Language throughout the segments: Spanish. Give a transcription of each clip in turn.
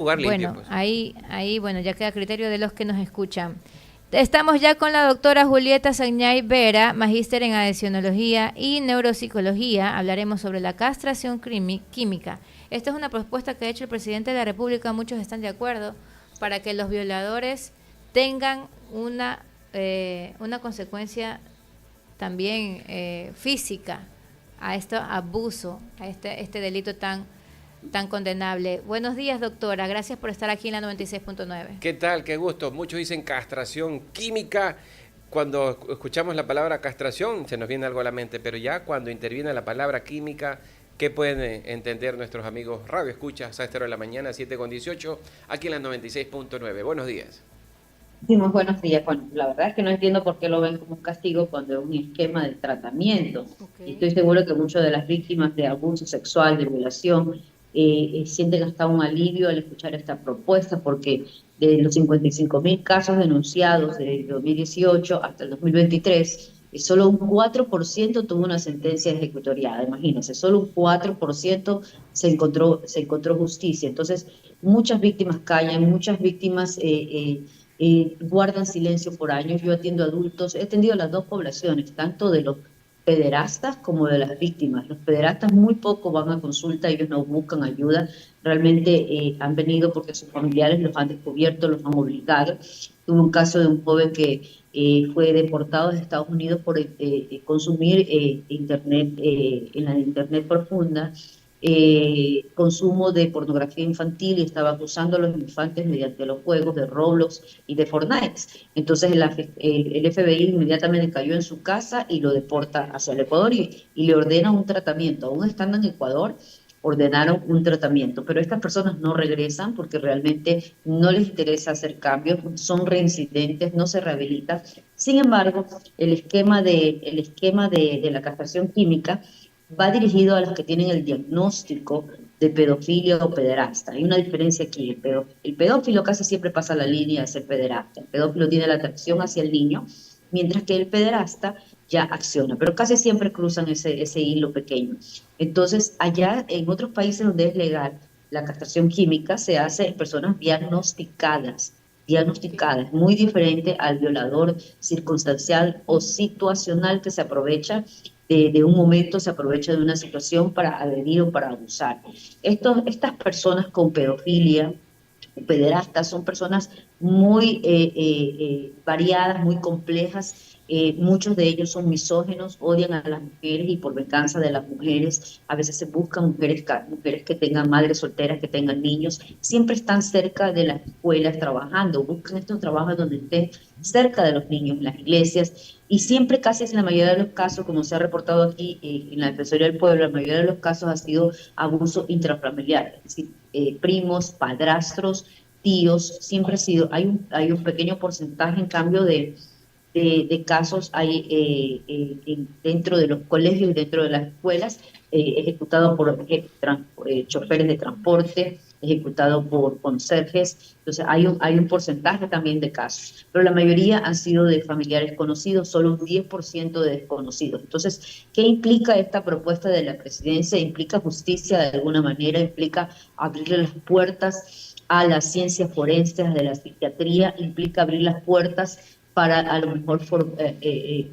Jugar limpio, Bueno, pues. bueno, ya queda a criterio de los que nos escuchan. Estamos ya con la doctora Julieta Sañay Vera, magíster en adhesionología y neuropsicología. Hablaremos sobre la castración química. Esta es una propuesta que ha hecho el presidente de la República, muchos están de acuerdo, para que los violadores tengan una consecuencia también física a este abuso, a este delito tan condenable. Buenos días, doctora. Gracias por estar aquí en la 96.9. ¿Qué tal? Qué gusto. Muchos dicen castración química. Cuando escuchamos la palabra castración se nos viene algo a la mente, pero ya cuando interviene la palabra química, ¿qué pueden entender nuestros amigos radio escuchas a esta hora de la mañana, 7:18, aquí en la 96.9? Buenos días. Sí, muy buenos días. Bueno, la verdad es que no entiendo por qué lo ven como un castigo cuando es un esquema de tratamiento. Y Okay. estoy seguro que muchas de las víctimas de abuso sexual, de violación, sienten hasta un alivio al escuchar esta propuesta, porque de los 55.000 casos denunciados desde 2018 hasta el 2023, solo un 4% tuvo una sentencia ejecutoriada. Imagínense, solo un 4% se encontró justicia. Entonces, muchas víctimas callan, muchas víctimas guardan silencio por años. Yo atiendo adultos, he atendido a las dos poblaciones, tanto de los pederastas como de las víctimas. Los pederastas muy poco van a consulta, ellos no buscan ayuda, realmente han venido porque sus familiares los han descubierto, los han obligado. Tuve un caso de un joven que fue deportado de Estados Unidos por consumir internet, en la internet profunda, consumo de pornografía infantil, y estaba acusando a los infantes mediante los juegos de Roblox y de Fortnite. Entonces el FBI inmediatamente cayó en su casa y lo deporta hacia el Ecuador, y le ordena un tratamiento. Aún estando en Ecuador, ordenaron un tratamiento, pero estas personas no regresan porque realmente no les interesa hacer cambios, son reincidentes, no se rehabilitan. Sin embargo, el esquema de la castración química va dirigido a los que tienen el diagnóstico de pedofilia o pederasta. Hay una diferencia aquí. El pedófilo casi siempre pasa la línea de ser pederasta. El pedófilo tiene la atracción hacia el niño, mientras que el pederasta ya acciona, pero casi siempre cruzan ese hilo pequeño. Entonces, allá en otros países donde es legal, la castración química se hace en personas diagnosticadas, muy diferente al violador circunstancial o situacional que se aprovecha de un momento, se aprovecha de una situación para agredir o para abusar. Estas personas con pedofilia, pederastas, son personas muy variadas, muy complejas. Muchos de ellos son misóginos, odian a las mujeres, y por venganza de las mujeres a veces se buscan mujeres que tengan madres solteras, que tengan niños. Siempre están cerca de las escuelas trabajando, buscan estos trabajos donde estén cerca de los niños, en las iglesias, y siempre, casi en la mayoría de los casos, como se ha reportado aquí en la Defensoría del Pueblo, la mayoría de los casos ha sido abuso intrafamiliar, es decir, primos, padrastros, tíos. Siempre ha sido, hay un pequeño porcentaje, en cambio, de casos hay dentro de los colegios y dentro de las escuelas, ejecutado por choferes de transporte, ejecutado por conserjes. Entonces hay un porcentaje también de casos, pero la mayoría han sido de familiares conocidos, solo un 10% de desconocidos. Entonces, ¿qué implica esta propuesta de la presidencia? Implica justicia de alguna manera, implica abrirle las puertas a las ciencias forenses, de la psiquiatría, implica abrir las puertas para a lo mejor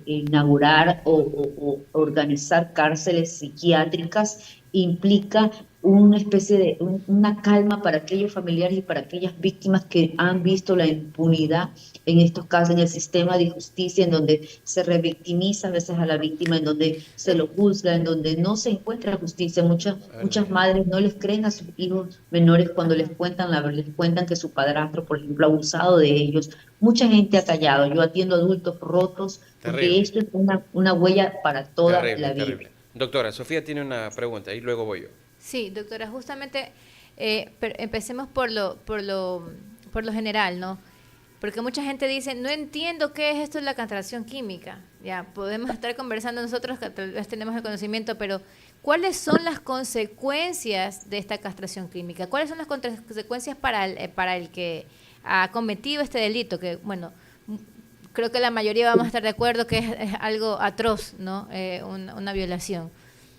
inaugurar o organizar cárceles psiquiátricas. Implica una especie de una calma para aquellos familiares y para aquellas víctimas que han visto la impunidad en estos casos, en el sistema de justicia, en donde se revictimiza a veces a la víctima, en donde se lo juzga, en donde no se encuentra justicia. Muchas madres no les creen a sus hijos menores cuando les cuentan que su padrastro, por ejemplo, ha abusado de ellos. Mucha gente ha callado. Yo atiendo adultos rotos, porque Terrible, esto es una huella para toda terrible, la vida. terrible. Doctora, Sofía tiene una pregunta y luego voy yo. Sí, doctora, justamente empecemos por lo general, ¿no? Porque mucha gente dice, no entiendo qué es esto de la castración química. Ya, podemos estar conversando nosotros, que tal vez tenemos el conocimiento, pero ¿cuáles son las consecuencias de esta castración química? ¿Cuáles son las consecuencias para el que ha cometido este delito? Que, bueno, creo que la mayoría vamos a estar de acuerdo que es algo atroz, ¿no? Una violación.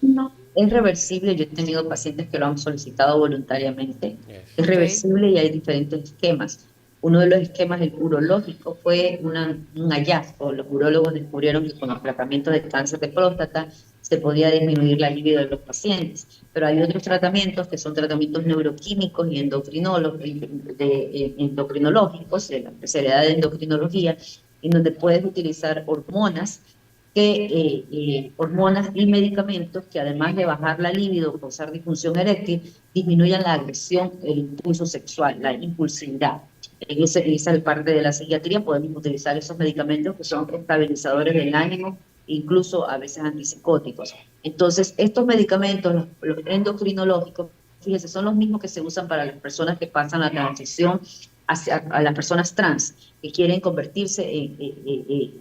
No, Es reversible, yo he tenido pacientes que lo han solicitado voluntariamente. Yes. Es Ok. reversible y hay diferentes esquemas. Uno de los esquemas, el urológico, fue un hallazgo. Los urólogos descubrieron que con los tratamientos de cáncer de próstata se podía disminuir la libido de los pacientes. Pero hay otros tratamientos que son tratamientos neuroquímicos y endocrinológicos, de la especialidad de endocrinología, en donde puedes utilizar hormonas hormonas y medicamentos que además de bajar la libido o causar disfunción eréctil, disminuyan la agresión, el impulso sexual, la impulsividad. Esa parte de la psiquiatría podemos utilizar esos medicamentos que son estabilizadores del ánimo, incluso a veces antipsicóticos. Entonces, estos medicamentos, los endocrinológicos, fíjense, son los mismos que se usan para las personas que pasan la transición a las personas trans, que quieren convertirse y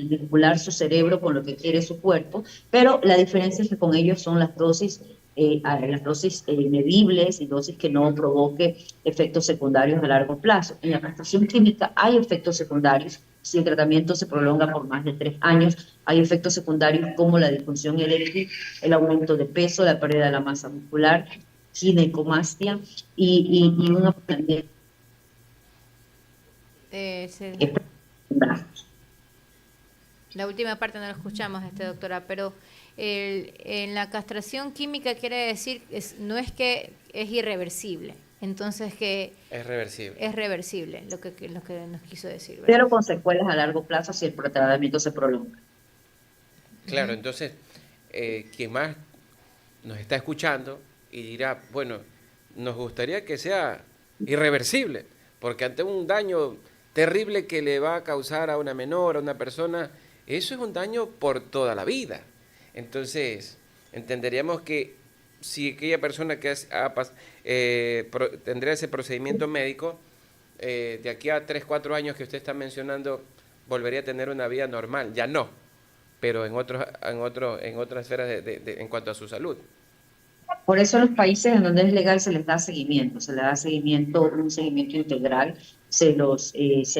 vincular su cerebro con lo que quiere su cuerpo, pero la diferencia es que con ellos son las dosis medibles y dosis que no provoque efectos secundarios a largo plazo. En la castración química hay efectos secundarios. Si el tratamiento se prolonga por más de 3 años, hay efectos secundarios como la disfunción eréctil, el aumento de peso, la pérdida de la masa muscular, ginecomastia y una Se- que La última parte no la escuchamos, doctora, pero en la castración química quiere decir, no es que es irreversible, entonces que Es reversible. es reversible, lo que nos quiso decir, ¿verdad? pero con secuelas a largo plazo si el tratamiento se prolonga. Claro, entonces, quien más nos está escuchando y dirá, bueno, nos gustaría que sea irreversible, porque ante un daño terrible que le va a causar a una menor, a una persona, eso es un daño por toda la vida. Entonces, entenderíamos que si aquella persona que tendría ese procedimiento médico, de aquí a 3, 4 años que usted está mencionando, volvería a tener una vida normal, ya no, pero en otras esferas en cuanto a su salud. Por eso en los países en donde es legal se les da seguimiento, se les da seguimiento, un seguimiento integral, se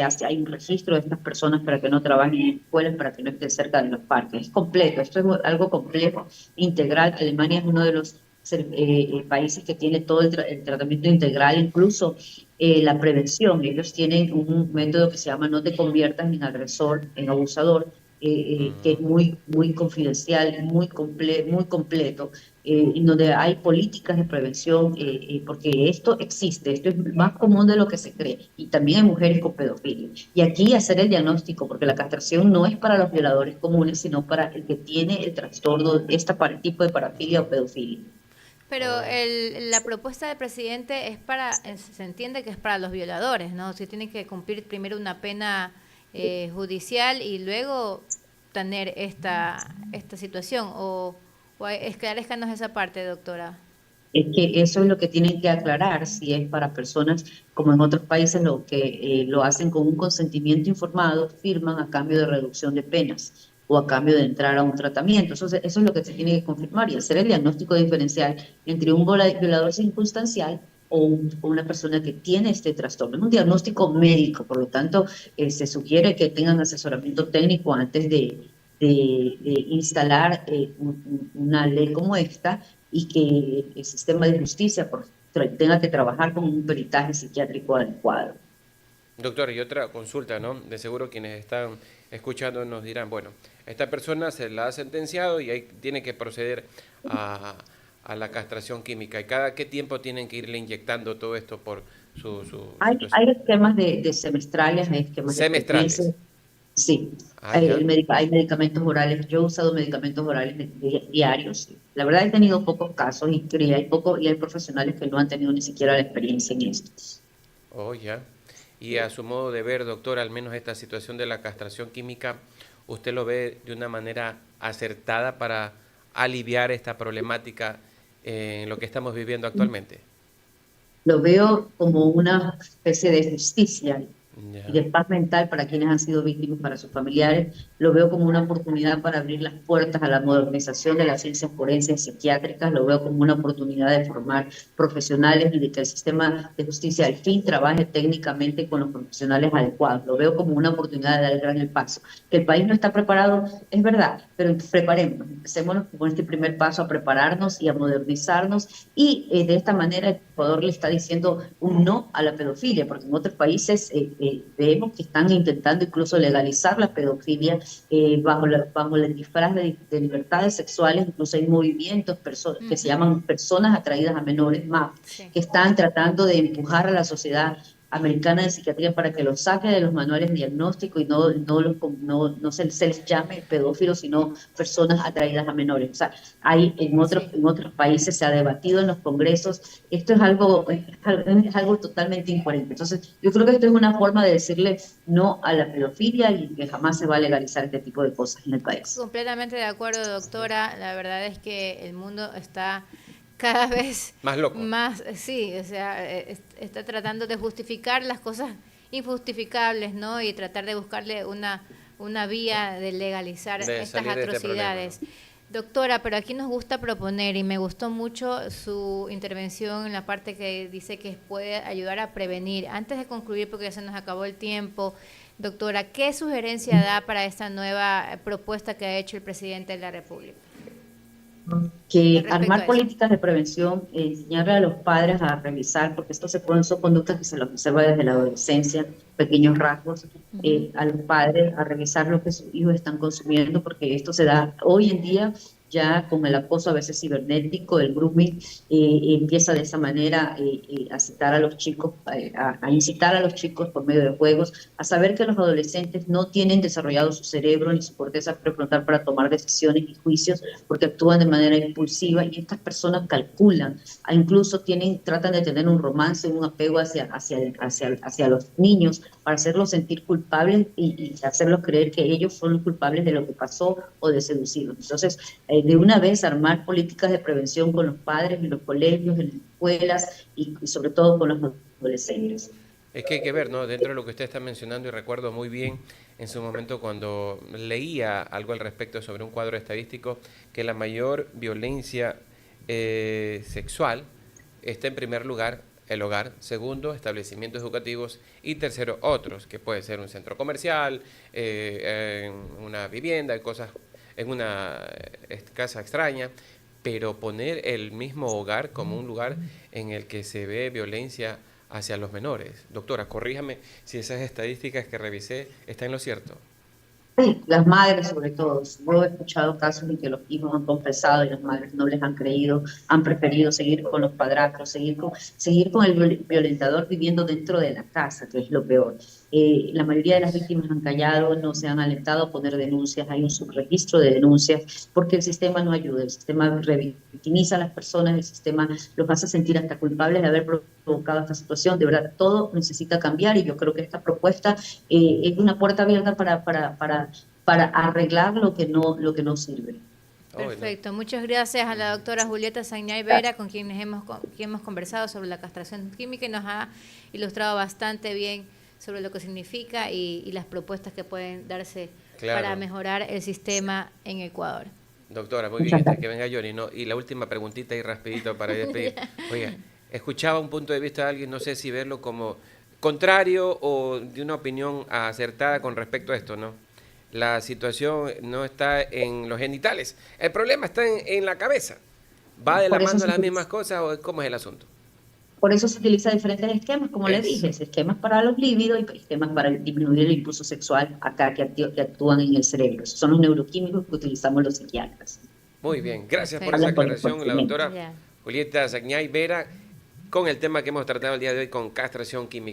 hace, hay un registro de estas personas para que no trabajen en escuelas, para que no estén cerca de los parques. Es completo, esto es algo complejo, integral. Alemania es uno de los países que tiene todo el tratamiento integral, incluso la prevención. Ellos tienen un método que se llama no te conviertas en agresor, en abusador, que es muy confidencial, muy completo, en donde hay políticas de prevención, porque esto existe, esto es más común de lo que se cree, y también hay mujeres con pedofilia. Y aquí hacer el diagnóstico, porque la castración no es para los violadores comunes, sino para el que tiene el trastorno, tipo de parafilia o pedofilia. Pero la propuesta del presidente se entiende que es para los violadores, ¿no? Si tienen que cumplir primero una pena judicial y luego tener esta situación, o esclarezcanos esa parte, doctora. Es que eso es lo que tienen que aclarar, si es para personas como en otros países lo que lo hacen con un consentimiento informado, firman a cambio de reducción de penas o a cambio de entrar a un tratamiento. Eso es lo que se tiene que confirmar y hacer el diagnóstico diferencial entre un violador circunstancial o una persona que tiene este trastorno. Es un diagnóstico médico, por lo tanto, se sugiere que tengan asesoramiento técnico antes de instalar una ley como esta, y que el sistema de justicia tenga que trabajar con un peritaje psiquiátrico adecuado. Doctor, y otra consulta, ¿no? De seguro quienes están escuchando nos dirán, bueno, esta persona se la ha sentenciado y ahí tiene que proceder a la castración química. ¿Y cada qué tiempo tienen que irle inyectando todo esto por su situación? Hay esquemas de semestrales, hay esquemas de Semestrales. Sí, Ya. hay medicamentos orales. Yo he usado medicamentos orales diarios. La verdad he tenido pocos casos y hay profesionales que no han tenido ni siquiera la experiencia en esto. Oh, ya. Y a su modo de ver, doctor, al menos esta situación de la castración química, ¿usted lo ve de una manera acertada para aliviar esta problemática en lo que estamos viviendo actualmente? Lo veo como una especie de justicia. y de paz mental para quienes han sido víctimas, para sus familiares. Lo veo como una oportunidad para abrir las puertas a la modernización de las ciencias forenses y psiquiátricas, lo veo como una oportunidad de formar profesionales y de que el sistema de justicia al fin trabaje técnicamente con los profesionales adecuados. Lo veo como una oportunidad de dar el gran paso. Que el país no está preparado, es verdad, pero preparemos, empecemos con este primer paso a prepararnos y a modernizarnos y de esta manera el Ecuador le está diciendo un no a la pedofilia, porque en otros países vemos que están intentando incluso legalizar la pedofilia bajo el disfraz de libertades sexuales. Incluso hay movimientos que se llaman personas atraídas a menores, MAP, que están tratando de empujar a la sociedad americana de psiquiatría para que los saque de los manuales de diagnóstico y no se les llame pedófilos, sino personas atraídas a menores. O sea, hay en otros países se ha debatido en los congresos. Esto es algo totalmente incoherente. Entonces, yo creo que esto es una forma de decirle no a la pedofilia y que jamás se va a legalizar este tipo de cosas en el país. Completamente de acuerdo, doctora. La verdad es que el mundo está cada vez más loco. Más, sí, o sea, está tratando de justificar las cosas injustificables, ¿no? Y tratar de buscarle una vía de legalizar estas atrocidades. Doctora, pero aquí nos gusta proponer y me gustó mucho su intervención en la parte que dice que puede ayudar a prevenir. Antes de concluir, porque ya se nos acabó el tiempo, doctora, ¿qué sugerencia da para esta nueva propuesta que ha hecho el presidente de la República? Que armar políticas de prevención, enseñarle a los padres a revisar, porque son conductas que se los observa desde la adolescencia, pequeños rasgos, a los padres a revisar lo que sus hijos están consumiendo, porque esto se da hoy en día ya con el acoso a veces cibernético, el grooming, empieza de esa manera a citar a los chicos, a incitar a los chicos por medio de juegos, a saber que los adolescentes no tienen desarrollado su cerebro ni su corteza prefrontal para tomar decisiones y juicios, porque actúan de manera impulsiva y estas personas calculan, incluso tratan de tener un romance, un apego hacia los niños para hacerlos sentir culpables y hacerlos creer que ellos son los culpables de lo que pasó o de seducirlos. Entonces, de una vez armar políticas de prevención con los padres en los colegios, en las escuelas y sobre todo con los adolescentes. Es que hay que ver, ¿no? Dentro de lo que usted está mencionando, y recuerdo muy bien en su momento cuando leía algo al respecto sobre un cuadro estadístico, que la mayor violencia sexual está en primer lugar el hogar, segundo, establecimientos educativos y tercero, otros, que puede ser un centro comercial, una vivienda, cosas en una casa extraña, pero poner el mismo hogar como un lugar en el que se ve violencia hacia los menores. Doctora, corríjame si esas estadísticas que revisé están en lo cierto. Sí, las madres sobre todo. Yo he escuchado casos en que los hijos han confesado y las madres no les han creído, han preferido seguir con los padrastros, seguir con el violentador viviendo dentro de la casa, que es lo peor. La mayoría de las víctimas han callado, no se han alentado a poner denuncias, hay un subregistro de denuncias, porque el sistema no ayuda, el sistema revictimiza a las personas, el sistema los hace sentir hasta culpables de haber provocado esta situación. De verdad, todo necesita cambiar y yo creo que esta propuesta es una puerta abierta para arreglar lo que no sirve. Perfecto, muchas gracias a la doctora Julieta Sagnaí Vera, con quien hemos conversado sobre la castración química y nos ha ilustrado bastante bien sobre lo que significa y las propuestas que pueden darse para mejorar el sistema en Ecuador. Doctora, muy bien, que venga Johnny, ¿no? Y la última preguntita y rapidito para despedir. Oiga, escuchaba un punto de vista de alguien, no sé si verlo como contrario o de una opinión acertada con respecto a esto, ¿no? La situación no está en los genitales, el problema está en la cabeza. ¿Va de la mano las mismas cosas o cómo es el asunto? Por eso se utilizan diferentes esquemas, como le dije, esquemas para los líbidos y esquemas para disminuir el impulso sexual acá que actúan en el cerebro. Esos son los neuroquímicos que utilizamos los psiquiatras. Muy bien, gracias por esa aclaración, la doctora Julieta Sagnaí Vera, con el tema que hemos tratado el día de hoy con castración química.